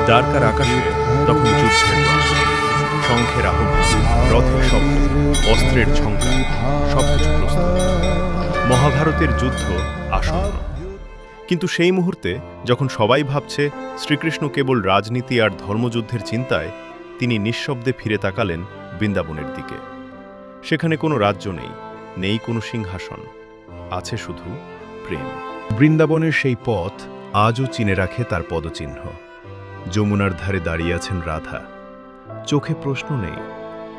দ্বারকার আকাশে তখন যুদ্ধের রং, শঙ্খের আহ্বান, রথের শব্দ, অস্ত্রের ঝঙ্কার, সবকিছু প্রস্তুত। মহাভারতের যুদ্ধ আসন্ন। কিন্তু সেই মুহূর্তে যখন সবাই ভাবছে শ্রীকৃষ্ণ কেবল রাজনীতি আর ধর্মযুদ্ধের চিন্তায়, তিনি নিঃশব্দে ফিরে তাকালেন বৃন্দাবনের দিকে। সেখানে কোনো রাজ্য নেই, নেই কোনো সিংহাসন, আছে শুধু প্রেম। বৃন্দাবনের সেই পথ আজও চিনে রাখে তার পদচিহ্ন। যমুনার ধারে দাঁড়িয়ে আছেন রাধা। চোখে প্রশ্ন নেই,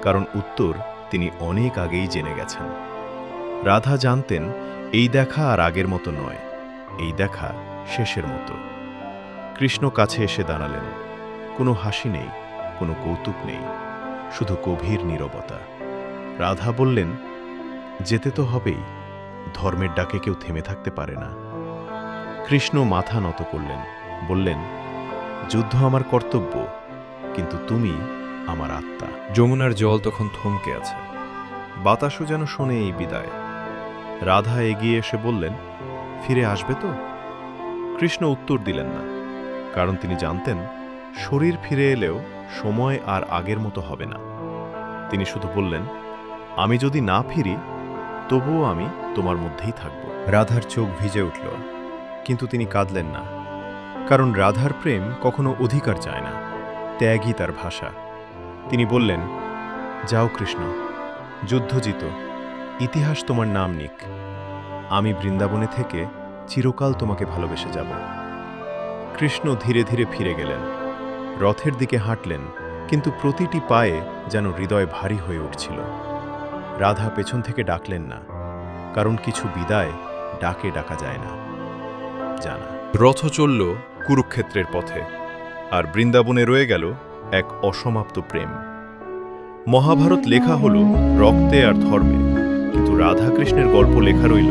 কারণ উত্তর তিনি অনেক আগেই জেনে গেছেন। রাধা জানতেন এই দেখা আর আগের মতো নয়, এই দেখা শেষের মতো। কৃষ্ণ কাছে এসে দাঁড়ালেন। কোনো হাসি নেই, কোনো কৌতুক নেই, শুধু গভীর নীরবতা। রাধা বললেন, যেতে তো হবেই, ধর্মের ডাকে কেউ থেমে থাকতে পারে না। কৃষ্ণ মাথা নত করলেন, বললেন, যুদ্ধ আমার কর্তব্য, কিন্তু তুমি আমার আত্মা। যমুনার জল তখন থমকে আছে। বাতাসও যেন শোনে এই বিদায়। রাধা এগিয়ে এসে বললেন, ফিরে আসবে তো? কৃষ্ণ উত্তর দিলেন না, কারণ তিনি জানতেন শরীর ফিরে এলেও সময় আর আগের মতো হবে না। তিনি শুধু বললেন, আমি যদি না ফিরি, তবুও আমি তোমার মধ্যেই থাকব। রাধার চোখ ভিজে উঠল, কিন্তু তিনি কাঁদলেন না, কারণ রাধার প্রেম কখনো অধিকার চায় না, ত্যাগই তার ভাষা। তিনি বললেন, যাও কৃষ্ণ, যুদ্ধ জিতো, ইতিহাস তোমার নাম নিক। আমি বৃন্দাবনে থেকে চিরকাল তোমাকে ভালোবেসে যাব। কৃষ্ণ ধীরে ধীরে ফিরে গেলেন, রথের দিকে হাঁটলেন, কিন্তু প্রতিটি পায়ে যেন হৃদয় ভারী হয়ে উঠছিল। রাধা পেছন থেকে ডাকলেন না, কারণ কিছু বিদায় ডাকে ডাকা যায় না, জানা। রথ চলল কুরুক্ষেত্রের পথে, আর বৃন্দাবনে রয়ে গেল এক অসমাপ্ত প্রেম। মহাভারত লেখা হল রক্তে আর ধর্মে, কিন্তু রাধাকৃষ্ণের গল্প লেখা রইল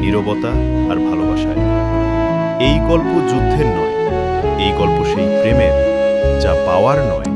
নীরবতা আর ভালোবাসায়। এই গল্প যুদ্ধের নয়, এই গল্প সেই প্রেমের, যা পাওয়ার নয়,